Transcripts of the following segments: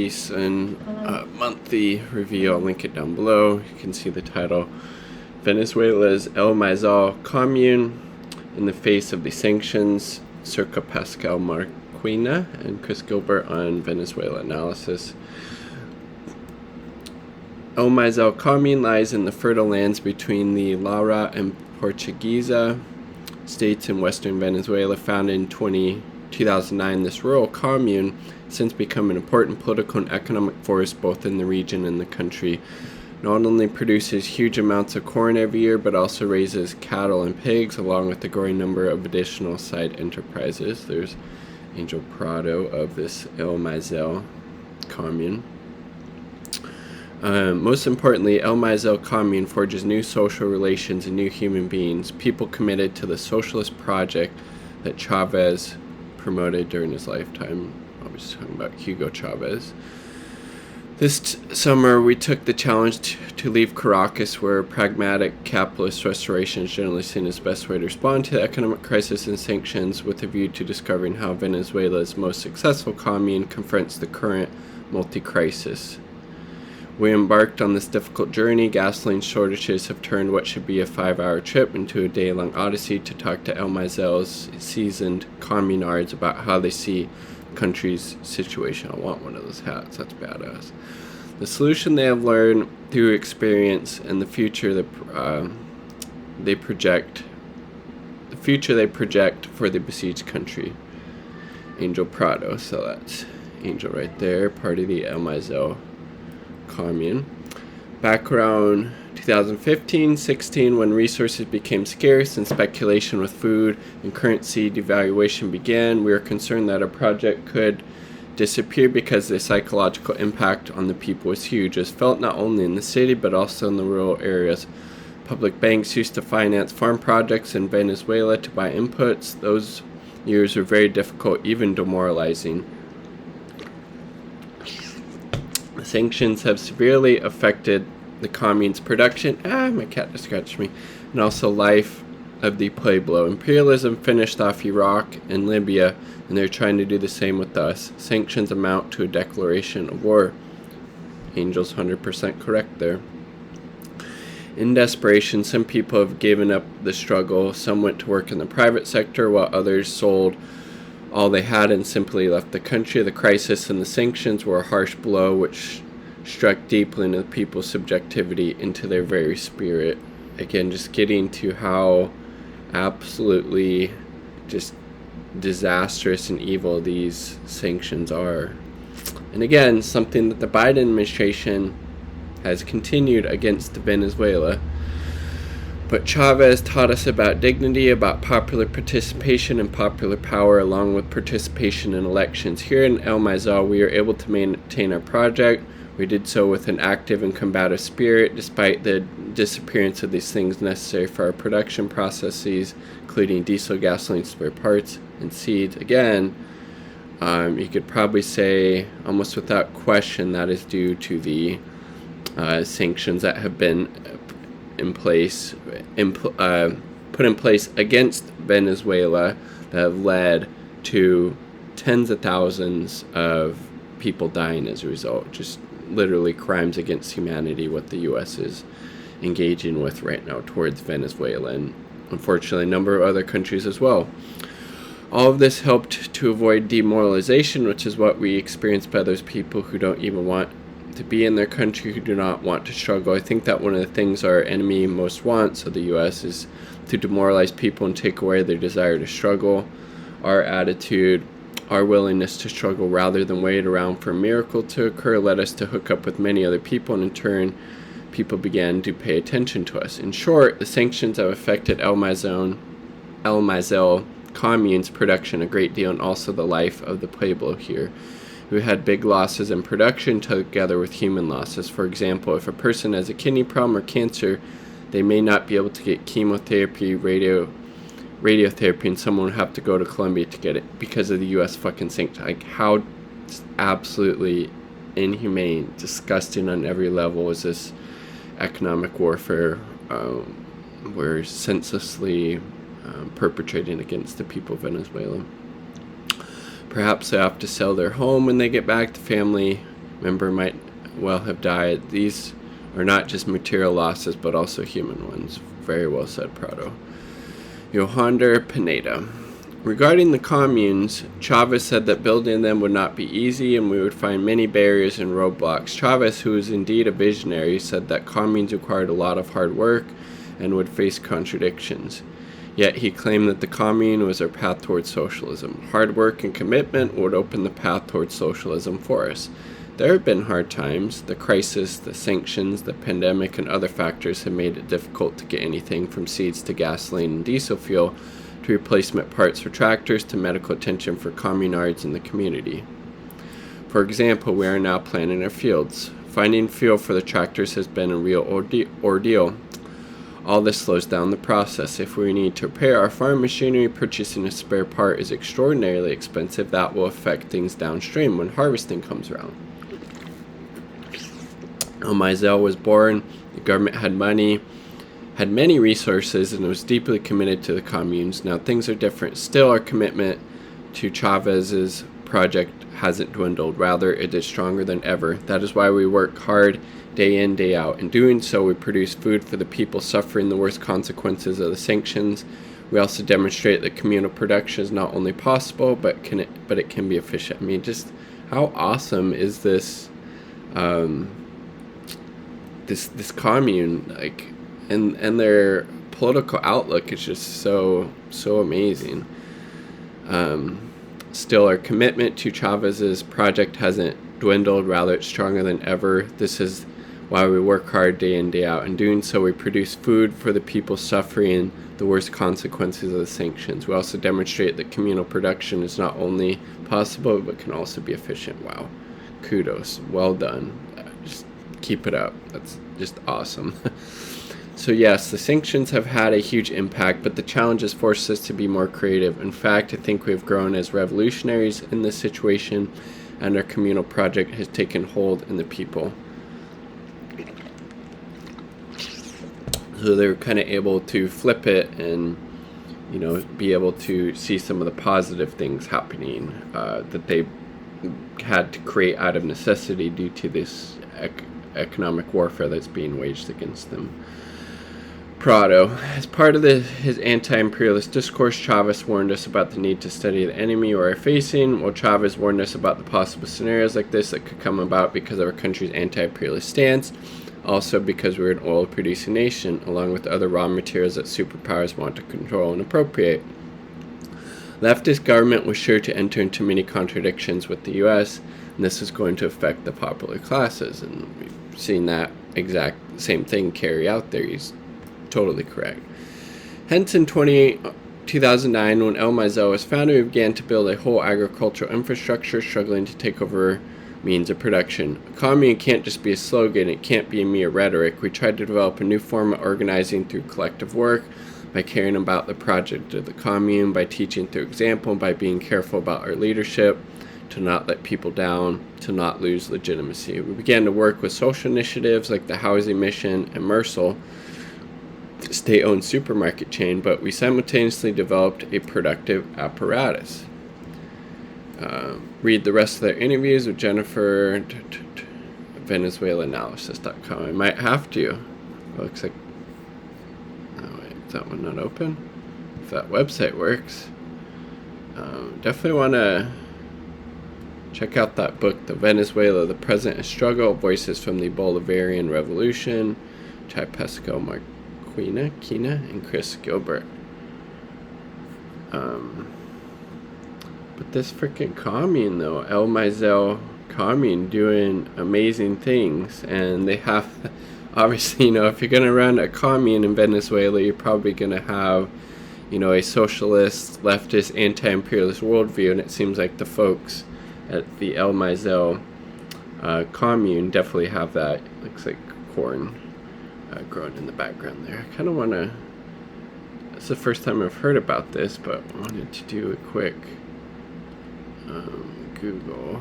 piece and monthly review. I'll link it down below. You can see the title. Venezuela's El Maizal Commune in the face of the sanctions, circa Pascal Marquina and Chris Gilbert on Venezuela analysis. El Maizal Commune lies in the fertile lands between the Lara and Portuguesa states in western Venezuela. Founded in 2009, this rural commune has since become an important political and economic force both in the region and the country. Not only produces huge amounts of corn every year, but also raises cattle and pigs, along with a growing number of additional side enterprises. There's Angel Prado of this El Maizal commune. Most importantly, El Maizal Commune forges new social relations and new human beings, people committed to the socialist project that Chavez promoted during his lifetime. I was talking about Hugo Chavez. This summer, we took the challenge to leave Caracas, where pragmatic capitalist restoration is generally seen as the best way to respond to the economic crisis and sanctions, with a view to discovering how Venezuela's most successful commune confronts the current multi-crisis. We embarked on this difficult journey. Gasoline shortages have turned what should be a 5-hour trip into a day-long odyssey to talk to El Maizal's seasoned communards about how they see the country's situation. I want one of those hats. That's badass. The solution they have learned through experience and the future they project for the besieged country. Angel Prado. So that's Angel right there, part of the El Maizal Commune. Back around 2015-16, when resources became scarce and speculation with food and currency devaluation began, we were concerned that our project could disappear because the psychological impact on the people was huge. It was felt not only in the city but also in the rural areas. Public banks used to finance farm projects in Venezuela to buy inputs. Those years were very difficult, even demoralizing. Sanctions have severely affected the commune's production, my cat just scratched me, and also life of the Pueblo. Imperialism finished off Iraq and Libya, and they're trying to do the same with us. Sanctions amount to a declaration of war. Angel's 100% correct there. In desperation, some people have given up the struggle. Some went to work in the private sector, while others sold all they had and simply left the country. The crisis and the sanctions were a harsh blow which struck deeply into the people's subjectivity, into their very spirit. Again, just getting to how absolutely just disastrous and evil these sanctions are. And again, something that the Biden administration has continued against Venezuela. But Chavez taught us about dignity, about popular participation and popular power, along with participation in elections. Here in El Maizal, we are able to maintain our project. We did so with an active and combative spirit, despite the disappearance of these things necessary for our production processes, including diesel, gasoline, spare parts, and seeds. Again, you could probably say, almost without question, that is due to the sanctions that have been put in place against Venezuela that have led to tens of thousands of people dying as a result. Just literally crimes against humanity what the U.S. is engaging with right now towards Venezuela, and unfortunately a number of other countries as well. All of this helped to avoid demoralization, which is what we experience by those people who don't even want to be in their country, who do not want to struggle. I think that one of the things our enemy most wants, so the U.S., is to demoralize people and take away their desire to struggle. Our attitude, our willingness to struggle rather than wait around for a miracle to occur, led us to hook up with many other people, and in turn, people began to pay attention to us. In short, the sanctions have affected El Maizal Commune's production a great deal, and also the life of the Pueblo here, who had big losses in production together with human losses. For example, if a person has a kidney problem or cancer, they may not be able to get chemotherapy, radiotherapy, and someone would have to go to Colombia to get it because of the U.S. fucking sanctions. Like, how absolutely inhumane, disgusting on every level is this economic warfare we're senselessly perpetrating against the people of Venezuela. Perhaps they have to sell their home when they get back. The family member might well have died. These are not just material losses, but also human ones. Very well said, Prado. Johander Pineda. Regarding the communes, Chavez said that building them would not be easy and we would find many barriers and roadblocks. Chavez, who is indeed a visionary, said that communes required a lot of hard work and would face contradictions. Yet he claimed that the commune was our path towards socialism. Hard work and commitment would open the path towards socialism for us. There have been hard times. The crisis, the sanctions, the pandemic, and other factors have made it difficult to get anything from seeds to gasoline and diesel fuel to replacement parts for tractors to medical attention for communards in the community. For example, we are now planting our fields. Finding fuel for the tractors has been a real ordeal. All this slows down the process. If we need to repair our farm machinery, purchasing a spare part is extraordinarily expensive. That will affect things downstream when harvesting comes around. Maizal was born, the government had money, had many resources, and was deeply committed to the communes. Now things are different. Still, our commitment to Chavez's project hasn't dwindled. Rather, it is stronger than ever. That is why we work hard day in, day out. In doing so, we produce food for the people suffering the worst consequences of the sanctions. We also demonstrate that communal production is not only possible, but it can be efficient. I mean, just how awesome is this this commune, like, and their political outlook is just so amazing. Still, our commitment to Chavez's project hasn't dwindled. Rather, it's stronger than ever. This is why we work hard day in, day out. In doing so, we produce food for the people suffering the worst consequences of the sanctions. We also demonstrate that communal production is not only possible, but can also be efficient. Wow. Kudos. Well done. Just keep it up. That's just awesome. So yes, the sanctions have had a huge impact, but the challenge has forced us to be more creative. In fact, I think we've grown as revolutionaries in this situation, and our communal project has taken hold in the people. So they're kind of able to flip it and, you know, be able to see some of the positive things happening that they had to create out of necessity due to this economic warfare that's being waged against them. Prado. As part of his anti-imperialist discourse, Chavez warned us about the need to study the enemy we are facing, while Chavez warned us about the possible scenarios like this that could come about because of our country's anti-imperialist stance, also because we're an oil-producing nation, along with other raw materials that superpowers want to control and appropriate. Leftist government was sure to enter into many contradictions with the U.S., and this is going to affect the popular classes, and we've seen that exact same thing carry out there. He's totally correct. Hence, in 2009, when El Maizal was founded, we began to build a whole agricultural infrastructure, struggling to take over means of production. A commune can't just be a slogan, it can't be a mere rhetoric. We tried to develop a new form of organizing through collective work, by caring about the project of the commune, by teaching through example, by being careful about our leadership, to not let people down, to not lose legitimacy. We began to work with social initiatives like the Housing Mission and Mersal, state-owned supermarket chain, but we simultaneously developed a productive apparatus. Read the rest of their interviews with Jennifer, VenezuelaAnalysis.com. I might have to. It looks like, oh wait, is that one not open? If that website works. Definitely want to check out that book, The Venezuela, The Present and Struggle, Voices from the Bolivarian Revolution, Chai Pesco, Marquina, Kina, and Chris Gilbert. But this freaking commune, though, El Maizal Commune, doing amazing things, and they have, obviously, you know, if you're going to run a commune in Venezuela, you're probably going to have, you know, a socialist, leftist, anti-imperialist worldview, and it seems like the folks at the El Maizal commune definitely have that. Looks like corn growing in the background there. I kind of want to, it's the first time I've heard about this, but I wanted to do a quick Google.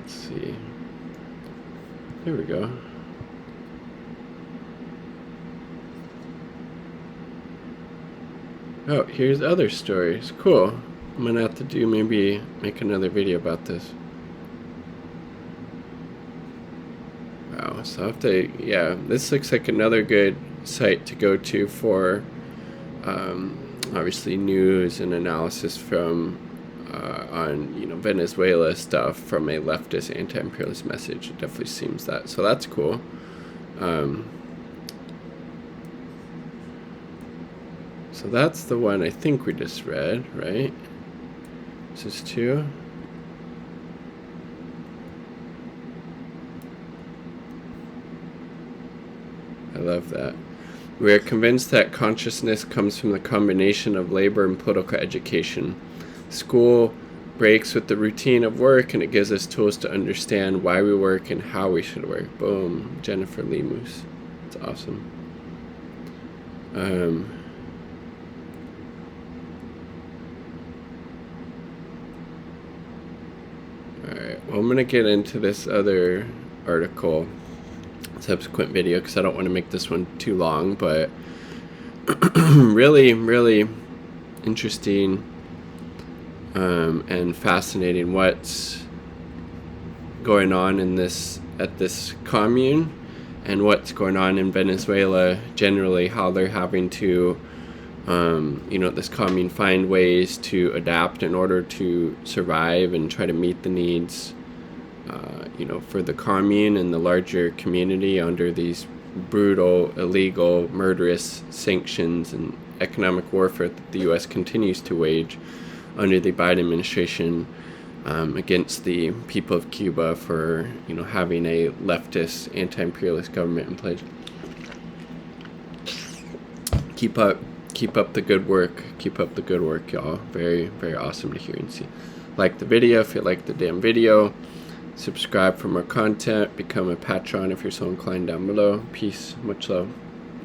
Let's see. There we go. Oh, here's other stories. Cool. I'm gonna have to make another video about this. So I'll have to, yeah, this looks like another good site to go to for obviously news and analysis from on, you know, Venezuela stuff from a leftist anti-imperialist message. It definitely seems that. So that's cool. So that's the one I think we just read, right? This is 2. I love that. We are convinced that consciousness comes from the combination of labor and political education. School breaks with the routine of work, and it gives us tools to understand why we work and how we should work. Boom. Jennifer Lemus. That's awesome. Alright, well, I'm going to get into this other article, subsequent video, because I don't want to make this one too long, but really, really interesting and fascinating what's going on in at this commune, and what's going on in Venezuela generally, how they're having to you know, this commune find ways to adapt in order to survive and try to meet the needs you know, for the commune and the larger community under these brutal, illegal, murderous sanctions and economic warfare that the U.S. continues to wage under the Biden administration against the people of Cuba for, you know, having a leftist, anti-imperialist government in place. Keep up the good work. Keep up the good work, y'all. Very, very awesome to hear and see. Like the video if you like the damn video. Subscribe for more content. Become a patron if you're so inclined down below. Peace. Much love.